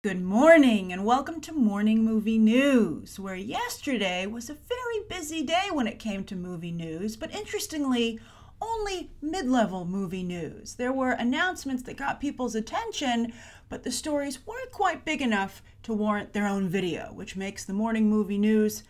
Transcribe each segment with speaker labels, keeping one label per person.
Speaker 1: Good morning and welcome to Morning Movie News, where yesterday was a very busy day when it came to movie news, but interestingly, only mid-level movie news. There were announcements that got people's attention, but the stories weren't quite big enough to warrant their own video, which makes the Morning Movie News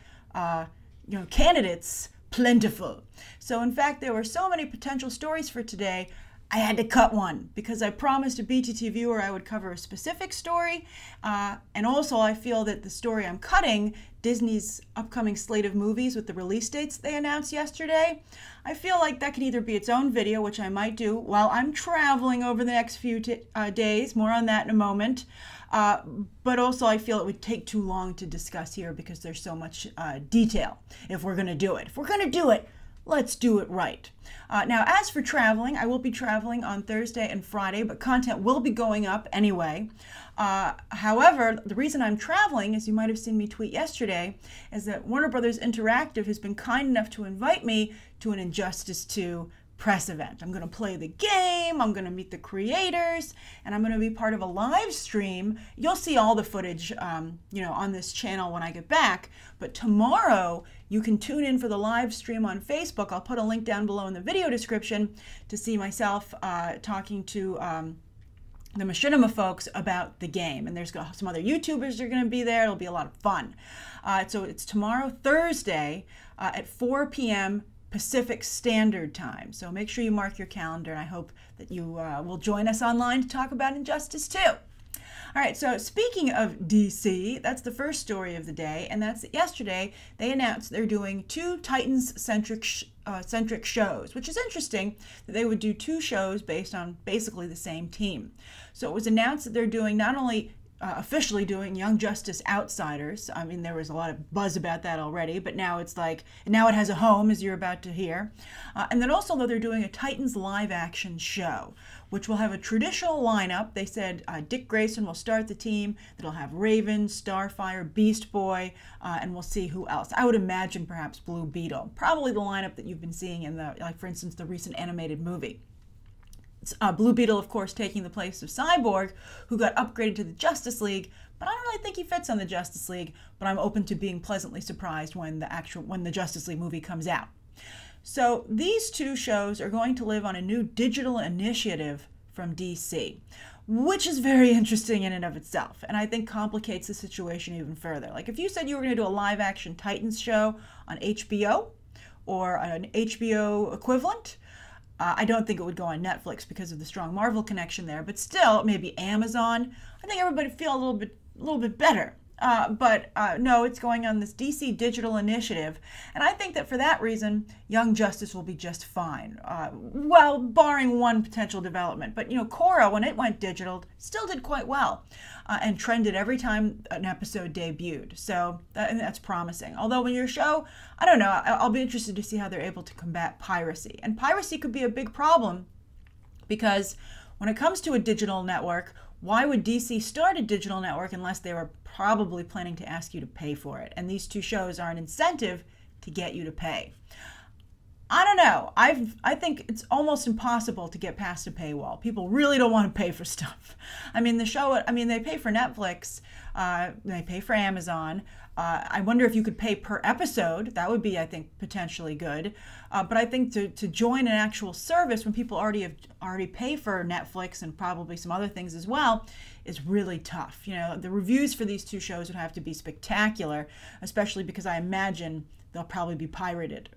Speaker 1: candidates plentiful. So in fact, there were so many potential stories for today, I had to cut one because I promised a BTT viewer I would cover a specific story. And also I feel that the story I'm cutting, Disney's upcoming slate of movies with the release dates they announced yesterday, I feel like that could either be its own video, which I might do while I'm traveling over the next few days, more on that in a moment. But also I feel it would take too long to discuss here because there's so much detail if we're going to do it. If we're going to do it, let's do it right. Now, as for traveling, I will be traveling on Thursday and Friday, but content will be going up anyway. However, the reason I'm traveling, as you might have seen me tweet yesterday, is that Warner Brothers Interactive has been kind enough to invite me to an Injustice 2 press event. I'm going to play the game, I'm going to meet the creators, and I'm going to be part of a live stream. You'll see all the footage on this channel when I get back, but tomorrow you can tune in for the live stream on Facebook. I'll put a link down below in the video description to see myself talking to the Machinima folks about the game. And there's some other YouTubers that are going to be there. It'll be a lot of fun. So it's tomorrow, Thursday, at 4 p.m. Pacific Standard Time. So make sure you mark your calendar, and I hope that you will join us online to talk about Injustice 2. All right, so speaking of DC, that's the first story of the day, and that's yesterday they announced they're doing two Titans-centric shows, which is interesting that they would do two shows based on basically the same team. So it was announced that they're doing not only officially doing Young Justice Outsiders. I mean, there was a lot of buzz about that already, but now it's like, now it has a home, as you're about to hear. And then also, though, they're doing a Titans live-action show, which will have a traditional lineup. They said Dick Grayson will start the team. That'll have Raven, Starfire, Beast Boy, and we'll see who else. I would imagine perhaps Blue Beetle. Probably the lineup that you've been seeing in the, like for instance, the recent animated movie. Blue Beetle, of course, taking the place of Cyborg, who got upgraded to the Justice League, but I don't really think he fits on the Justice League, but I'm open to being pleasantly surprised when the Justice League movie comes out. So these two shows are going to live on a new digital initiative from DC, which is very interesting in and of itself, and I think complicates the situation even further. Like if you said you were going to do a live-action Titans show on HBO or an HBO equivalent, I don't think it would go on Netflix because of the strong Marvel connection there, but still, maybe Amazon. I think everybody would feel a little bit better. No, it's going on this DC digital initiative, and I think that for that reason, Young Justice will be just fine. Well, barring one potential development. But Korra, when it went digital, still did quite well, and trended every time an episode debuted. So that's promising. Although when your show, I don't know, I'll be interested to see how they're able to combat piracy. And piracy could be a big problem because when it comes to a digital network, why would DC start a digital network unless they were probably planning to ask you to pay for it? And these two shows are an incentive to get you to pay. I don't know. I think it's almost impossible to get past a paywall. People really don't want to pay for stuff. I mean, they pay for Netflix, they pay for Amazon. I wonder if you could pay per episode. That would be, I think, potentially good. But I think to join an actual service when people already pay for Netflix and probably some other things as well is really tough. The reviews for these two shows would have to be spectacular, especially because I imagine they'll probably be pirated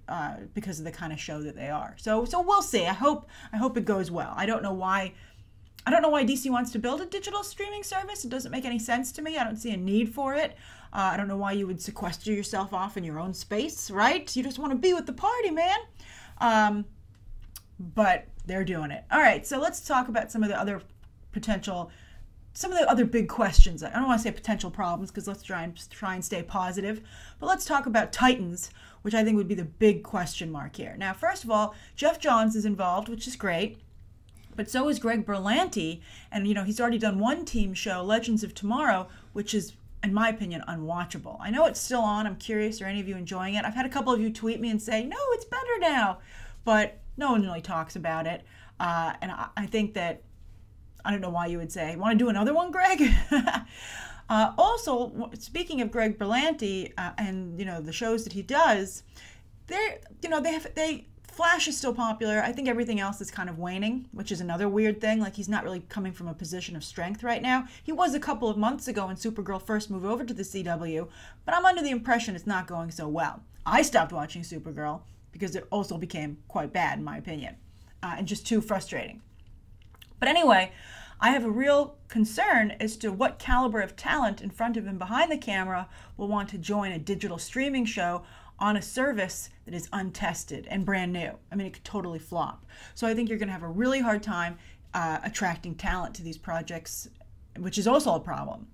Speaker 1: because of the kind of show that they are. So we'll see. I hope it goes well. I don't know why DC wants to build a digital streaming service. It doesn't make any sense to me. I don't see a need for it. I don't know why you would sequester yourself off in your own space, right? You just want to be with the party, man. But they're doing it. All right, so let's talk about some of the other big questions. I don't want to say potential problems because let's try and stay positive. But let's talk about Titans, which I think would be the big question mark here. Now, first of all, Jeff Johns is involved, which is great. But so is Greg Berlanti, and he's already done one team show, Legends of Tomorrow, which is, in my opinion, unwatchable. I know it's still on. I'm curious, are any of you enjoying it? I've had a couple of you tweet me and say, no, it's better now. But no one really talks about it. And I think that, I don't know why you would say, want to do another one, Greg? Also, speaking of Greg Berlanti and the shows that he does, Flash is still popular. I think everything else is kind of waning, which is another weird thing. Like, he's not really coming from a position of strength right now. He was a couple of months ago when Supergirl first moved over to the CW, but I'm under the impression it's not going so well. I stopped watching Supergirl because it also became quite bad, in my opinion, and just too frustrating. But anyway, I have a real concern as to what caliber of talent in front of him behind the camera will want to join a digital streaming show on a service that is untested and brand new. I mean, it could totally flop. So I think you're going to have a really hard time attracting talent to these projects, which is also a problem.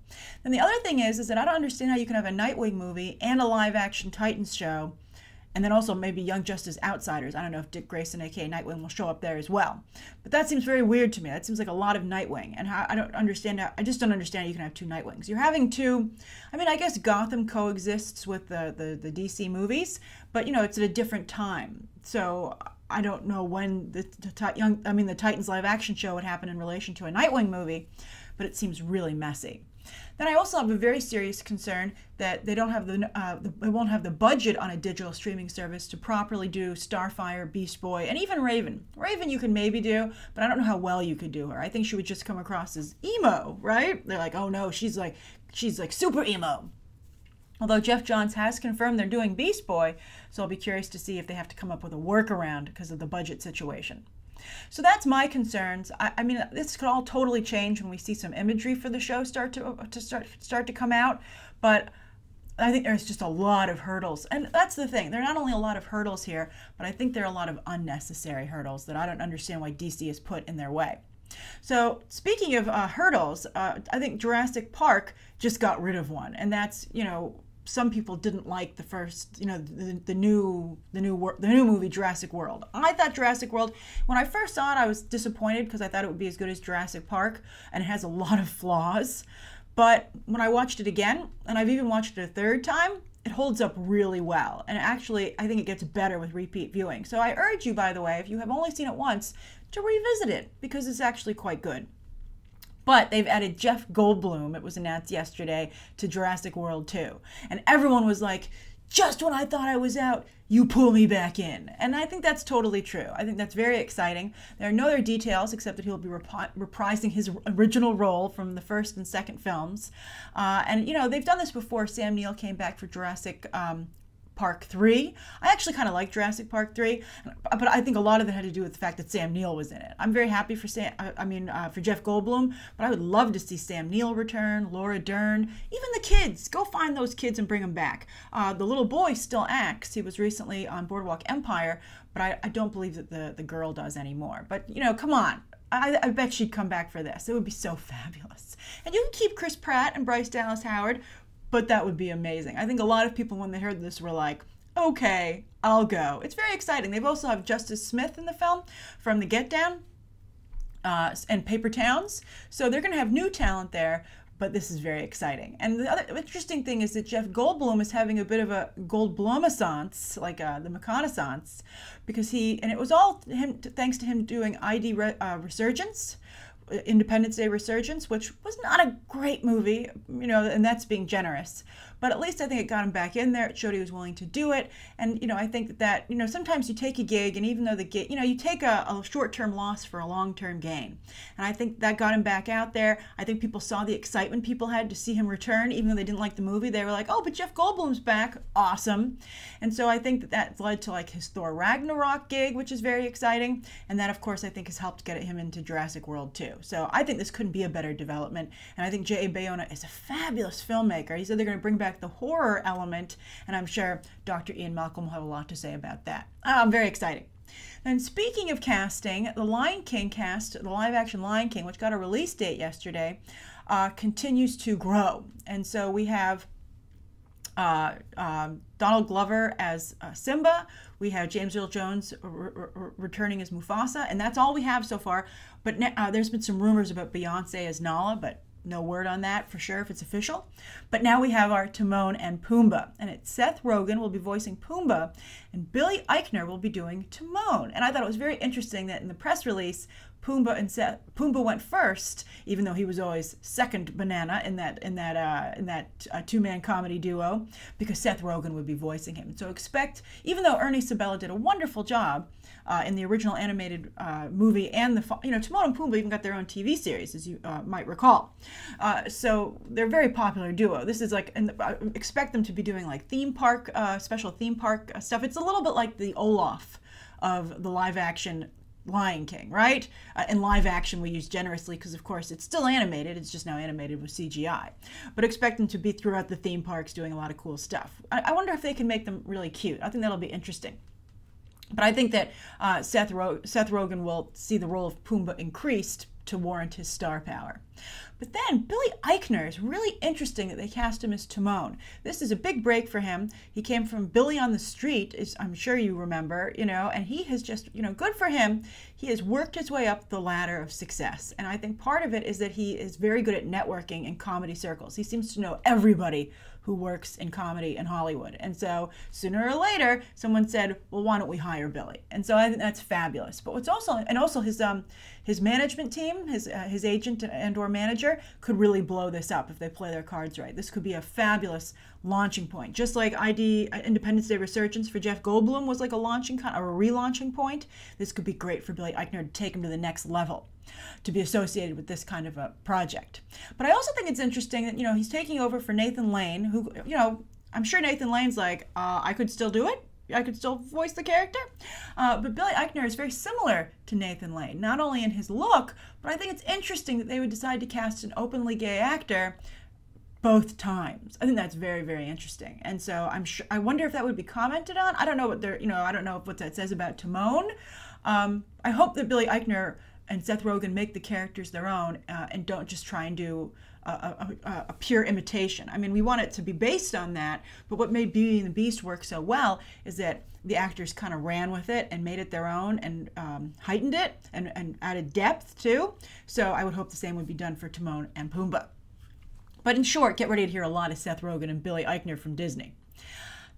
Speaker 1: And the other thing is that I don't understand how you can have a Nightwing movie and a live-action Titans show, and then also maybe Young Justice Outsiders. I don't know if Dick Grayson, aka Nightwing, will show up there as well. But that seems very weird to me. That seems like a lot of Nightwing. And I just don't understand how you can have two Nightwings. You're having two, I mean, I guess Gotham coexists with the DC movies, but it's at a different time. So I don't know when the Titans live action show would happen in relation to a Nightwing movie, but it seems really messy. Then I also have a very serious concern that they don't have they won't have the budget on a digital streaming service to properly do Starfire, Beast Boy, and even Raven. Raven you can maybe do, but I don't know how well you could do her. I think she would just come across as emo, right? They're like, oh no, she's like super emo. Although Jeff Johns has confirmed they're doing Beast Boy, so I'll be curious to see if they have to come up with a workaround because of the budget situation. So that's my concerns. I mean, this could all totally change when we see some imagery for the show start to come out, but I think there's just a lot of hurdles. And that's the thing. There are not only a lot of hurdles here, but I think there are a lot of unnecessary hurdles that I don't understand why DC has put in their way. So speaking of hurdles, I think Jurassic Park just got rid of one, and that's, some people didn't like the first, the new movie Jurassic World. I thought Jurassic World, when I first saw it, I was disappointed because I thought it would be as good as Jurassic Park, and it has a lot of flaws. But when I watched it again, and I've even watched it a third time, it holds up really well. And actually, I think it gets better with repeat viewing. So I urge you, by the way, if you have only seen it once, to revisit it because it's actually quite good. But they've added Jeff Goldblum, it was announced yesterday, to Jurassic World 2. And everyone was like, just when I thought I was out, you pull me back in. And I think that's totally true. I think that's very exciting. There are no other details except that he'll be reprising his original role from the first and second films. And they've done this before. Sam Neill came back for Jurassic Park 3. I actually kind of like Jurassic Park 3, but I think a lot of it had to do with the fact that Sam Neill was in it. I'm very happy for Jeff Goldblum, but I would love to see Sam Neill return, Laura Dern, even the kids. Go find those kids and bring them back. The little boy still acts. He was recently on Boardwalk Empire, but I don't believe that the girl does anymore. But, come on. I bet she'd come back for this. It would be so fabulous. And you can keep Chris Pratt and Bryce Dallas Howard, but that would be amazing. I think a lot of people, when they heard this, were like, okay, I'll go. It's very exciting. They've also have Justice Smith in the film from The Get Down and Paper Towns. So they're going to have new talent there, but this is very exciting. And the other interesting thing is that Jeff Goldblum is having a bit of a Goldblum-assance, like the McConaissance, because it was all thanks to him doing Resurgence, Independence Day Resurgence, which was not a great movie, and that's being generous. But at least I think it got him back in there. It showed he was willing to do it. And, I think that, sometimes you take a gig, and even though the gig, you take a short-term loss for a long-term gain. And I think that got him back out there. I think people saw the excitement people had to see him return, even though they didn't like the movie. They were like, oh, but Jeff Goldblum's back. Awesome. And so I think that led to like his Thor Ragnarok gig, which is very exciting. And that, of course, I think has helped get him into Jurassic World too. So I think this couldn't be a better development. And I think J.A. Bayona is a fabulous filmmaker. He said they're going to bring back the horror element, and I'm sure Dr. Ian Malcolm will have a lot to say about that. Very exciting. And speaking of casting, the Lion King cast, the live-action Lion King, which got a release date yesterday, continues to grow. And so we have Donald Glover as Simba. We have James Earl Jones returning as Mufasa, and that's all we have so far. But there's been some rumors about Beyonce as Nala, but no word on that for sure if it's official. But now we have our Timon and Pumba, and it's Seth Rogen will be voicing Pumba, and Billy Eichner will be doing Timon. And I thought it was very interesting that in the press release, Pumbaa went first, even though he was always second banana in that two-man comedy duo, because Seth Rogen would be voicing him. So expect, even though Ernie Sabella did a wonderful job in the original animated movie, and Timon and Pumba even got their own TV series, as you might recall. So they're a very popular duo. This is like, expect them to be doing like theme park, special theme park stuff. It's a little bit like the Olaf of the live-action Lion King, right? In live action, we use generously because, of course, it's still animated. It's just now animated with CGI. But expect them to be throughout the theme parks doing a lot of cool stuff. I wonder if they can make them really cute. I think that'll be interesting. But I think that Seth Rogen will see the role of Pumbaa increased to warrant his star power. But then Billy Eichner is really interesting that they cast him as Timon. This is a big break for him. He came from Billy on the Street, as I'm sure you remember, and he has just, good for him. He has worked his way up the ladder of success. And I think part of it is that he is very good at networking in comedy circles. He seems to know everybody who works in comedy in Hollywood. And so sooner or later, someone said, well, why don't we hire Billy? And so I think that's fabulous. But what's also his management team, his agent and or manager could really blow this up if they play their cards right. This could be a fabulous launching point. Just like Independence Day Resurgence for Jeff Goldblum was like a relaunching point, this could be great for Billy Eichner to take him to the next level, to be associated with this kind of a project. But I also think it's interesting that, he's taking over for Nathan Lane, who, I'm sure Nathan Lane's like, I could still do it. I could still voice the character. But Billy Eichner is very similar to Nathan Lane, not only in his look, but I think it's interesting that they would decide to cast an openly gay actor both times. I think that's very, very interesting. And so I wonder if that would be commented on. I don't know I don't know what that says about Timon. I hope that Billy Eichner and Seth Rogen make the characters their own and don't just try and do a pure imitation. I mean, we want it to be based on that, but what made Beauty and the Beast work so well is that the actors kind of ran with it and made it their own and heightened it and added depth too. So I would hope the same would be done for Timon and Pumba. But in short, get ready to hear a lot of Seth Rogen and Billy Eichner from Disney.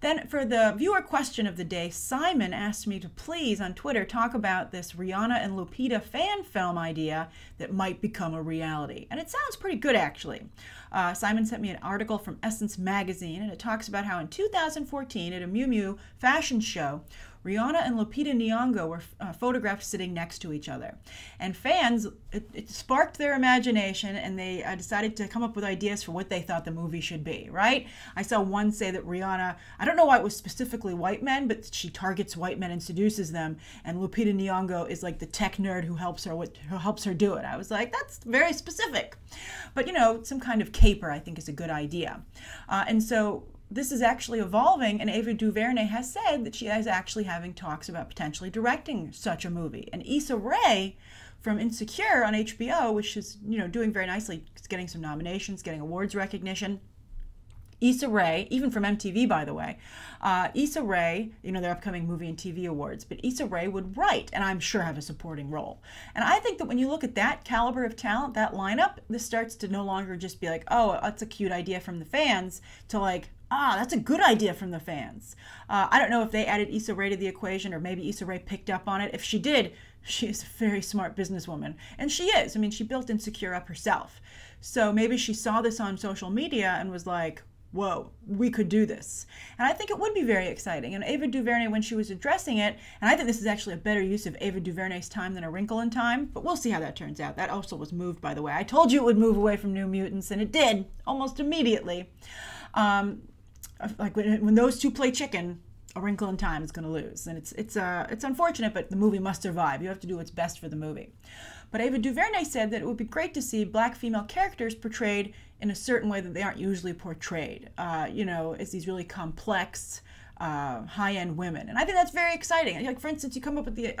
Speaker 1: Then for the viewer question of the day, Simon asked me to please on Twitter talk about this Rihanna and Lupita fan film idea that might become a reality. And it sounds pretty good, actually. Simon sent me an article from Essence Magazine, and it talks about how in 2014 at a Miu Miu fashion show, Rihanna and Lupita Nyong'o were photographed sitting next to each other. And fans, it sparked their imagination, and they decided to come up with ideas for what they thought the movie should be, right? I saw one say that Rihanna, I don't know why it was specifically white men, but she targets white men and seduces them, and Lupita Nyong'o is like the tech nerd who helps her do it. I was like, that's very specific. But, some kind of caper, I think, is a good idea. And so this is actually evolving, and Ava DuVernay has said that she is actually having talks about potentially directing such a movie. And Issa Rae from Insecure on HBO, which is, doing very nicely, it's getting some nominations, getting awards recognition. Issa Rae, even from MTV, by the way, Issa Rae, their upcoming movie and TV awards, but Issa Rae would write, and I'm sure have a supporting role. And I think that when you look at that caliber of talent, that lineup, this starts to no longer just be like, oh, that's a cute idea from the fans, to like, that's a good idea from the fans. I don't know if they added Issa Rae to the equation, or maybe Issa Rae picked up on it. If she did, she is a very smart businesswoman. And she is. I mean, she built Insecure up herself. So maybe she saw this on social media and was like, whoa, we could do this. And I think it would be very exciting. And Ava DuVernay, when she was addressing it, and I think this is actually a better use of Ava DuVernay's time than A Wrinkle in Time, but we'll see how that turns out. That also was moved, by the way. I told you it would move away from New Mutants, and it did, almost immediately. Like when those two play chicken, A Wrinkle in Time is going to lose. And it's unfortunate, but the movie must survive. You have to do what's best for the movie. But Ava DuVernay said that it would be great to see black female characters portrayed in a certain way that they aren't usually portrayed, as these really complex, high-end women. And I think that's very exciting. Like, for instance, you come up with the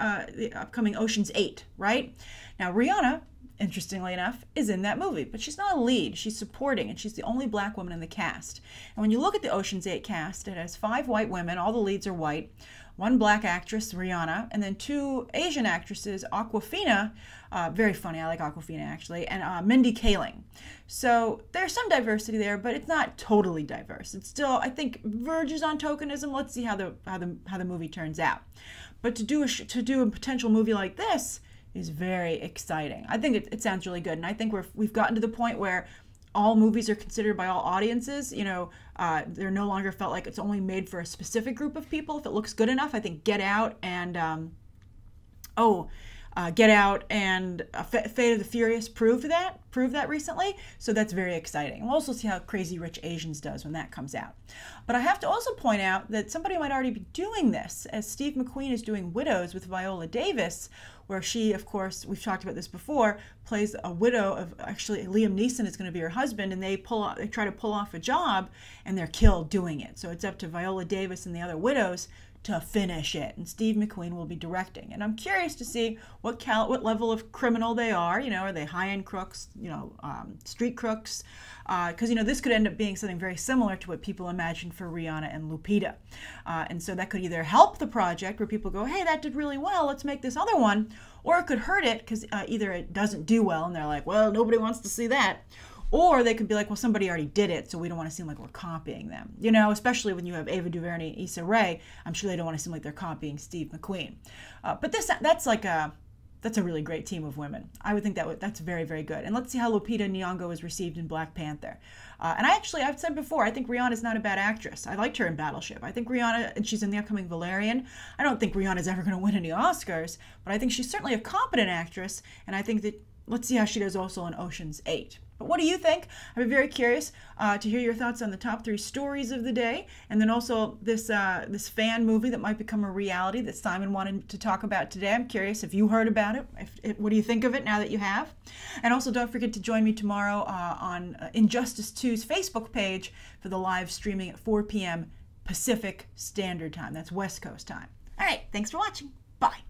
Speaker 1: upcoming Ocean's 8, right? Now, Rihanna, interestingly enough, is in that movie, but she's not a lead. She's supporting, and she's the only black woman in the cast. And when you look at the Ocean's 8 cast, it has 5 white women, all the leads are white, 1 black actress, Rihanna, and then 2 Asian actresses, Awkwafina, very funny, I like Awkwafina actually, and Mindy Kaling. So there's some diversity there, but it's not totally diverse. It's still, I think, verges on tokenism. Let's see how the movie turns out. But to do a potential movie like this, is very exciting. I think it sounds really good, and I think we've gotten to the point where all movies are considered by all audiences. You know, they're no longer felt like it's only made for a specific group of people. If it looks good enough, I think Get Out and Fate of the Furious proved that recently. So that's very exciting. We'll also see how Crazy Rich Asians does when that comes out. But I have to also point out that somebody might already be doing this, as Steve McQueen is doing Widows with Viola Davis, where she, of course, we've talked about this before, plays a widow of, actually Liam Neeson is going to be her husband, and they try to pull off a job, and they're killed doing it. So it's up to Viola Davis and the other widows to finish it, and Steve McQueen will be directing. And I'm curious to see what level of criminal they are. You know, are they high-end crooks? You know, street crooks? Because you know, this could end up being something very similar to what people imagined for Rihanna and Lupita, and so that could either help the project, where people go, "Hey, that did really well. Let's make this other one," or it could hurt it because either it doesn't do well, and they're like, "Well, nobody wants to see that." Or they could be like, well, somebody already did it, so we don't want to seem like we're copying them. You know, especially when you have Ava DuVernay and Issa Rae, I'm sure they don't want to seem like they're copying Steve McQueen. But that's a really great team of women. I would think that's very, very good. And let's see how Lupita Nyong'o is received in Black Panther. And I've said before, I think Rihanna's not a bad actress. I liked her in Battleship. I think Rihanna, and she's in the upcoming Valerian. I don't think Rihanna's ever going to win any Oscars, but I think she's certainly a competent actress, and I think that, let's see how she does also in Ocean's 8. But what do you think? I'd be very curious to hear your thoughts on the top 3 stories of the day, and then also this fan movie that might become a reality that Simon wanted to talk about today. I'm curious if you heard about it. What do you think of it now that you have? And also don't forget to join me tomorrow on Injustice 2's Facebook page for the live streaming at 4 p.m. Pacific Standard Time. That's West Coast time. All right, thanks for watching. Bye.